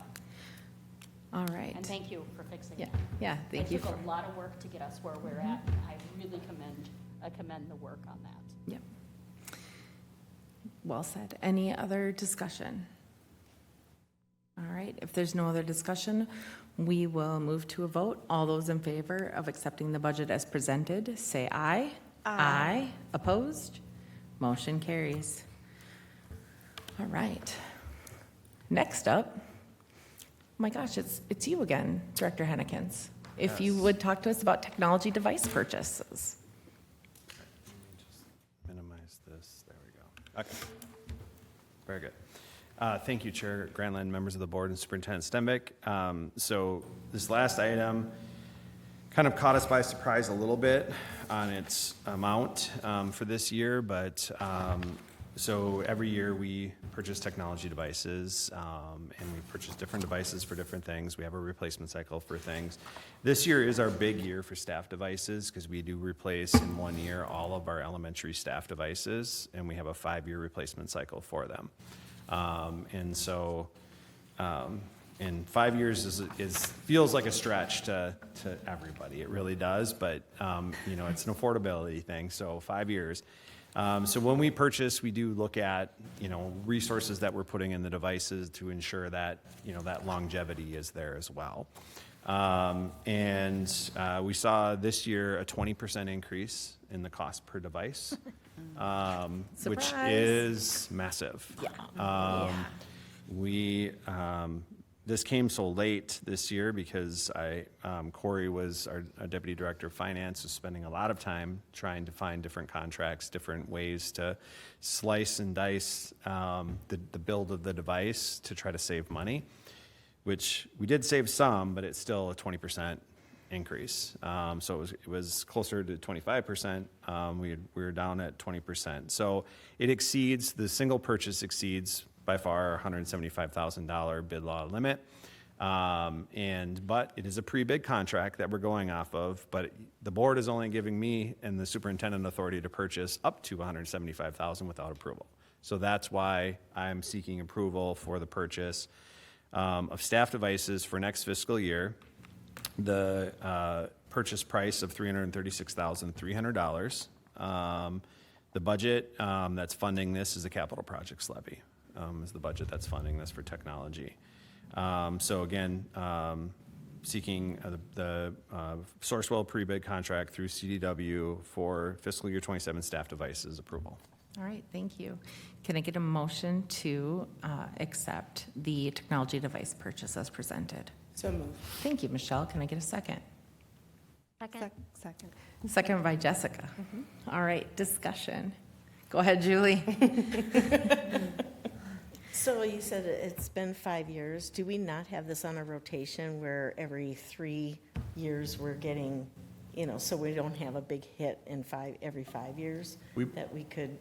All right. And thank you for fixing Yeah, it. yeah, thank you It took for, a lot of work to get us where we're at, and I really commend the work on that. yep. Well said. Any other discussion? All right, if there's no other discussion, we will move to a vote. All those in favor of accepting the budget as presented, say aye. Aye. Opposed? Motion carries. All right. Next up, my gosh, it's you again, Director Hennekins. If you would talk to us about technology device purchases. Minimize this, there we go. Okay, very good. Thank you, Chair Granlund, members of the board, and Superintendent Stenbeck. So this last item kind of caught us by surprise a little bit on its amount for this year, but so every year we purchase technology devices, and we purchase different devices for different things. We have a replacement cycle for things. This year is our big year for staff devices because we do replace in 1 year all of our elementary staff devices, and we have a 5-year replacement cycle for them. And so, and 5 years feels like a stretch to everybody. It really does, but you know, it's an affordability thing. So 5 years. So when we purchase, we do look at, you know, resources that we're putting in the devices to ensure that, you know, that longevity is there as well. And we saw this year a 20% increase in the cost per device, which Surprise. is massive. This came so late this year because Corey was our Deputy Director of Finance, was spending a lot of time trying to find different contracts, different ways to slice and dice the build of the device to try to save money, which we did save some, but it's still a 20% increase. So it was closer to 25%. We were down at 20%. So it exceeds, the single purchase exceeds by far our $175,000 bid law limit. But it is a pre-bid contract that we're going off of, but the board is only giving me and the superintendent authority to purchase up to $175,000 without approval. So that's why I'm seeking approval for the purchase of staff devices for next fiscal year. The purchase price of $336,300. The budget that's funding this is the capital projects levy. Is the budget that's funding this for technology. So again, seeking the Sourcewell pre-bid contract through CDW for fiscal year 27 staff devices approval. All right, thank you. Can I get a motion to accept the technology device purchase as presented? So moved. Thank you, Michelle. Can I get a second? Second. Second. Second by Jessica. All right, discussion. Go ahead, Julie. So you said it's been 5 years. Do we not have this on a rotation where every 3 years we're getting, you know, so we don't have a big hit in every 5 years that we could?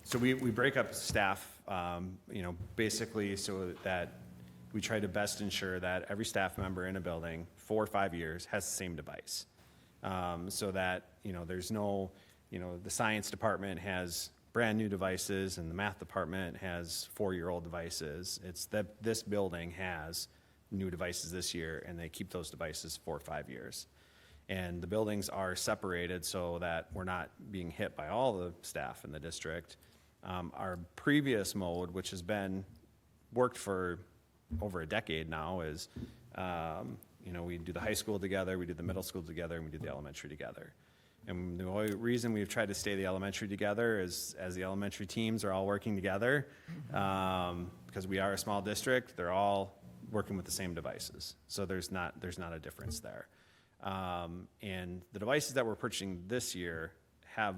So we break up staff, you know, basically so that we try to best ensure that every staff member in a building for 5 years has the same device. So that, you know, there's no, you know, the science department has brand-new devices, and the math department has 4-year-old devices. It's that this building has new devices this year, and they keep those devices for 5 years. And the buildings are separated so that we're not being hit by all the staff in the district. Our previous mode, which has been worked for over a decade now, is we do the high school together, we do the middle school together, and we do the elementary together. And the only reason we've tried to stay the elementary together is as the elementary teams are all working together, because we are a small district, they're all working with the same devices. So there's not a difference there. And the devices that we're purchasing this year have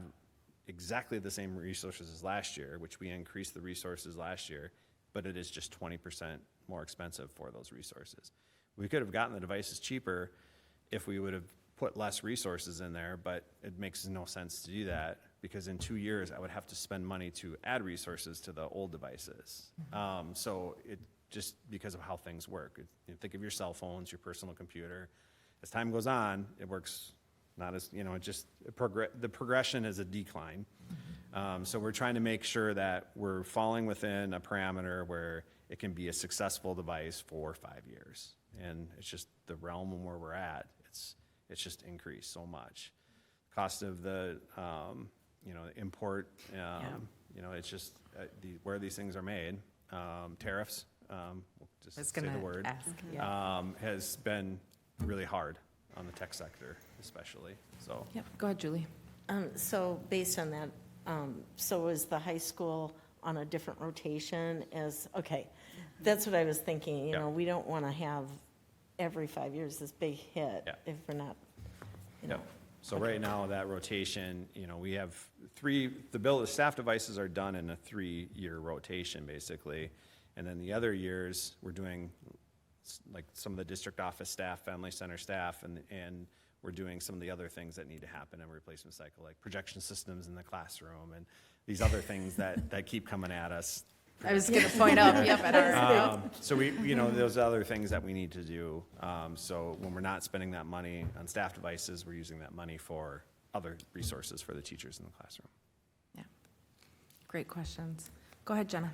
exactly the same resources as last year, which we increased the resources last year, but it is just 20% more expensive for those resources. We could have gotten the devices cheaper if we would have put less resources in there, but it makes no sense to do that because in 2 years I would have to spend money to add resources to the old devices. So it just because of how things work. Think of your cell phones, your personal computer. As time goes on, it works not as, the progression is a decline. So we're trying to make sure that we're falling within a parameter where it can be a successful device for 5 years. And it's just the realm where we're at. It's just increased so much. Cost of the, import, it's just where these things are made. Tariffs, we'll just say the word, has been really hard on the tech sector, especially. So. Yep, go ahead, Julie. So based on that, so is the high school on a different rotation okay, that's what I was thinking, Yeah. we don't want to have every 5 years this big hit Yeah. if we're not, Yep. So right now, that rotation, we have the staff devices are done in a 3-year rotation, basically. And then the other years, we're doing like some of the district office staff, family center staff, and we're doing some of the other things that need to happen in a replacement cycle, like projection systems in the classroom and these other things that keep coming at us. I was going to point out, at our. So those other things that we need to do. So when we're not spending that money on staff devices, we're using that money for other resources for the teachers in the classroom. Yeah. Great questions. Go ahead, Jenna.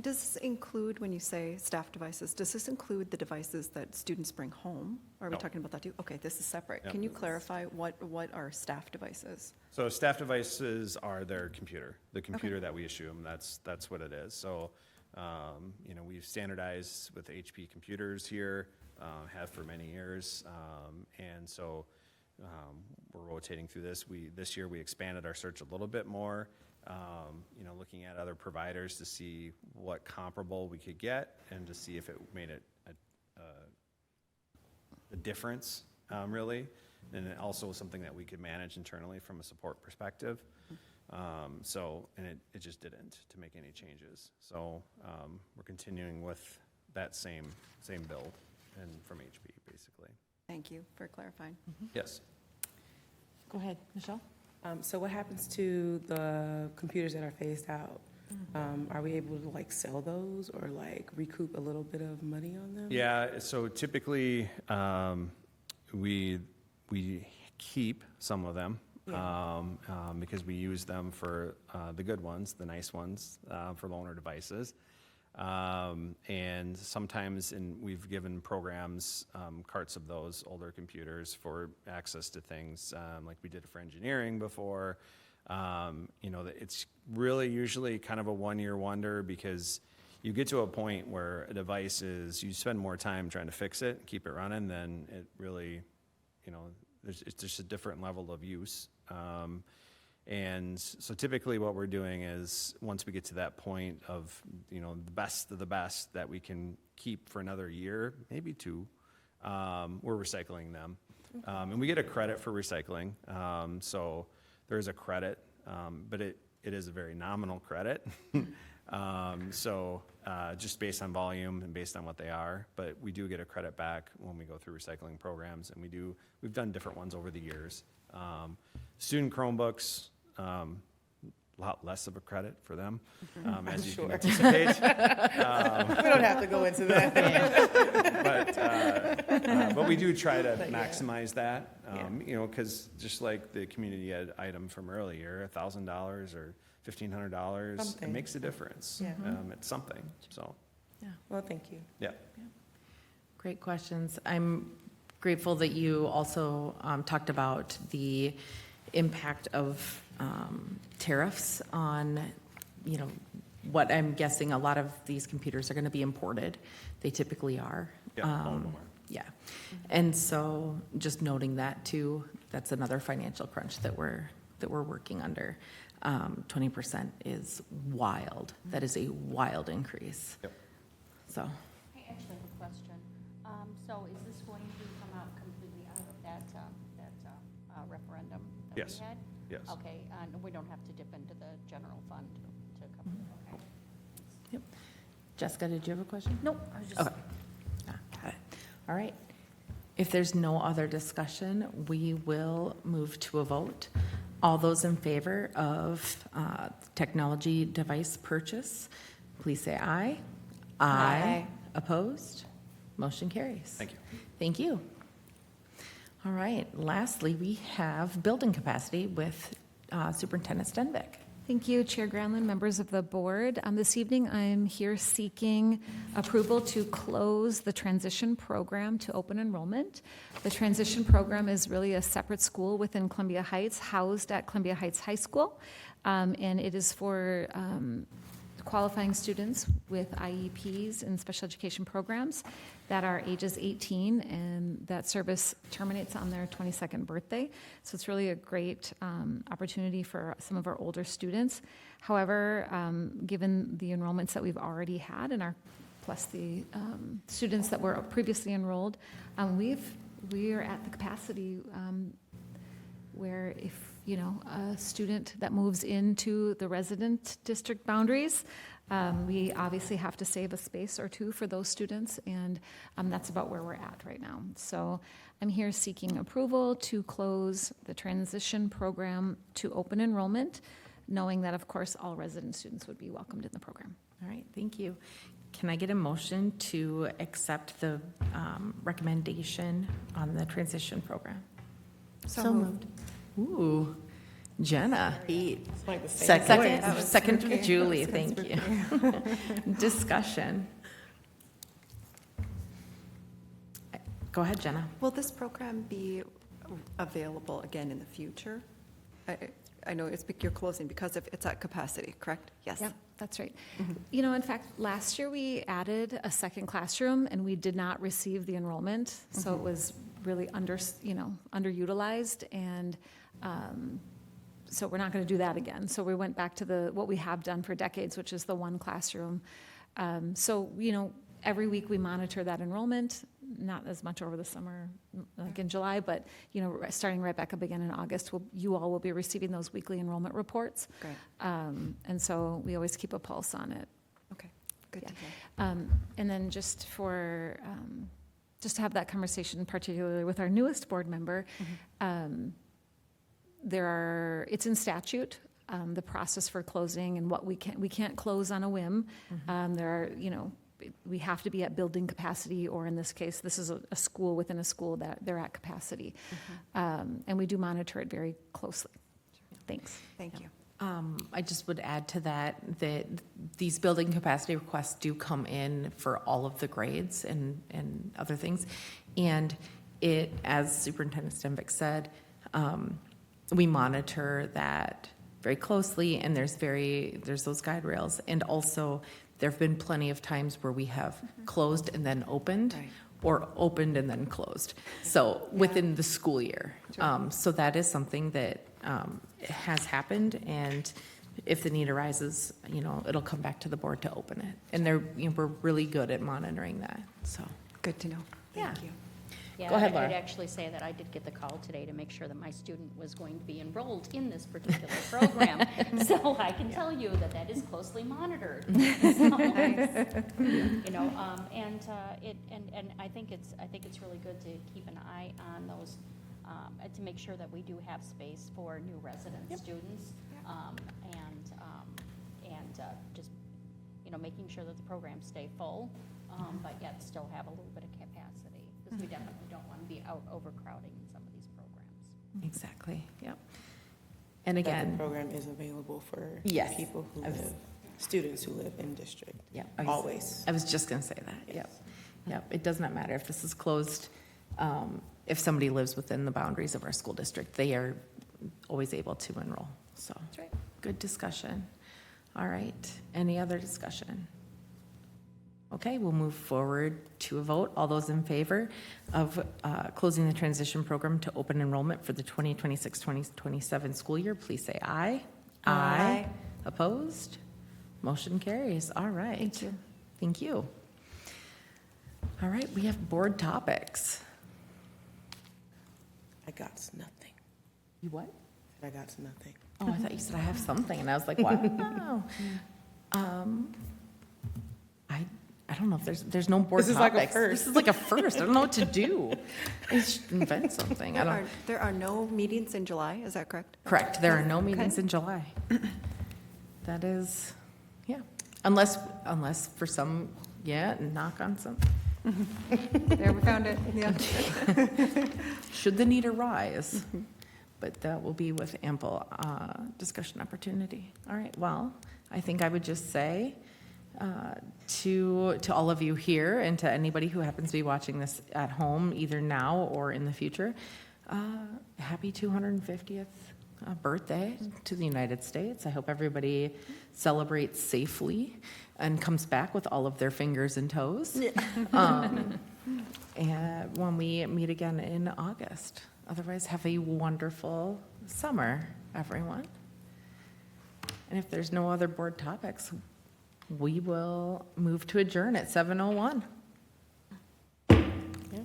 Does this include, when you say staff devices, does this include the devices that students bring home? Are we No. talking about that too? Okay, this is separate. Yep. Can you clarify what are staff devices? So staff devices are their computer, the computer that we issue them. That's what it is. So, we've standardized with HP computers here, have for many years, and so we're rotating through this. This year we expanded our search a little bit more. Looking at other providers to see what comparable we could get and to see if it made it a difference, really, and it also something that we could manage internally from a support perspective. It just didn't to make any changes. So we're continuing with that same build and from HP, basically. Thank you for clarifying. Yes. Go ahead, Michelle. So what happens to the computers that are phased out? Are we able to sell those or recoup a little bit of money on them? Yeah, so typically, we keep some of them because we use them for the good ones, the nice ones, for loaner devices. And sometimes we've given programs carts of those older computers for access to things like we did for engineering before. It's really usually kind of a one-year wonder because you get to a point where a device you spend more time trying to fix it, keep it running, than it really, it's just a different level of use. And so typically what we're doing is once we get to that point of, the best of the best that we can keep for another year, maybe 2, we're recycling them. And we get a credit for recycling. So there is a credit, but it is a very nominal credit. Just based on volume and based on what they are, but we do get a credit back when we go through recycling programs, and we've done different ones over the years. Student Chromebooks, a lot less of a credit for them, as you can anticipate. We don't have to go into that. But we do try to maximize that, because just like the community ed item from earlier, $1,000 or $1,500, it Something. makes a difference. Yeah. It's something, so, Well, thank you. yeah. Great questions. I'm grateful that you also talked about the impact of tariffs on, what I'm guessing a lot of these computers are going to be imported. They typically are. Yeah, all of them are. Yeah. And so just noting that too, that's another financial crunch that we're working under. 20% is wild. That is a wild increase. Yep. So, I actually have a question. So is this going to come out completely out of that referendum that Yes. we had? Yes. Okay, and we don't have to dip into the general fund to cover it, okay? yep. Jessica, did you have a question? Nope, I was just. Okay. Got it. All right. If there's no other discussion, we will move to a vote. All those in favor of technology device purchase, please say aye. Aye. Opposed? Motion carries. Thank you. Thank you. All right. Lastly, we have building capacity with Superintendent Stenbeck. Thank you, Chair Granlund, members of the board. This evening, I'm here seeking approval to close the transition program to open enrollment. The transition program is really a separate school within Columbia Heights, housed at Columbia Heights High School, and it is for qualifying students with IEPs and special education programs that are ages 18, and that service terminates on their 22nd birthday. So it's really a great opportunity for some of our older students. However, given the enrollments that we've already had and plus the students that were previously enrolled, we are at the capacity where if a student that moves into the resident district boundaries, we obviously have to save a space or two for those students, and that's about where we're at right now. So I'm here seeking approval to close the transition program to open enrollment, knowing that, of course, all resident students would be welcomed in the program. All right, thank you. Can I get a motion to accept the recommendation on the transition program? So moved. Ooh, Jenna. It's like the same Second, voice. second Julie, thank you. Discussion. Go ahead, Jenna. Will this program be available again in the future? I know you're closing because it's at capacity, correct? Yes. Yep, that's right. In fact, last year we added a second classroom and we did not receive the enrollment. So it was really underutilized, and so we're not going to do that again. So we went back to what we have done for decades, which is the one classroom. So, every week we monitor that enrollment, not as much over the summer, like in July, but, starting right back up again in August, you all will be receiving those weekly enrollment reports. Great. And so we always keep a pulse on it. Okay, good Yeah. to hear. And then just to have that conversation, particularly with our newest board member, it's in statute, the process for closing and what we can't close on a whim. We have to be at building capacity, or in this case, this is a school within a school that they're at capacity. And we do monitor it very closely. Thanks. Thank you. I just would add to that these building capacity requests do come in for all of the grades and other things. And as Superintendent Stenbeck said, we monitor that very closely, and there's those guide rails. And also, there have been plenty of times where we have closed and then opened, Right. or opened and then closed. So within the school year. So that is something that has happened, and if the need arises, it'll come back to the board to open it. And we're really good at monitoring that, so. Good to know. Thank you. Yeah, Go ahead, I'd Laura. actually say that I did get the call today to make sure that my student was going to be enrolled in this particular program. So I can tell you that is closely monitored. So, and I think it's really good to keep an eye on those, to make sure that we do have space for new resident students, and just making sure that the programs stay full, but yet still have a little bit of capacity, because we definitely don't want to be out overcrowding in some of these programs. Exactly, yep. And that the again, program is available for Yes. people who I've- live, students who live in district. yeah. Always. I was just going to say that, yep. Yep, it does not matter if this is closed. If somebody lives within the boundaries of our school district, they are always able to enroll, so. Good discussion. All right, any other discussion? Okay, we'll move forward to a vote. All those in favor of closing the transition program to open enrollment for the 2026-2027 school year, please say aye. Aye. Opposed? Motion carries. All right. Thank you. Thank you. All right, we have board topics. I got nothing. You what? I got nothing. Oh, I thought you said I have something, and I was like, wow. I don't know if there's no board This is like a topics. first. This is like a first. I don't know what to do. I should invent something. I don't. There are no meetings in July, is that correct? Correct. There are no meetings Okay. in July. That is, yeah. Unless for some, yeah, knock on some. There, we found it, yeah. Should the need arise. But that will be with ample discussion opportunity. All right, well, I think I would just say to all of you here and to anybody who happens to be watching this at home, either now or in the future, happy 250th birthday to the United States. I hope everybody celebrates safely and comes back with all of their fingers and toes. And when we meet again in August. Otherwise, have a wonderful summer, everyone. And if there's no other board topics, we will move to adjourn at 7:01.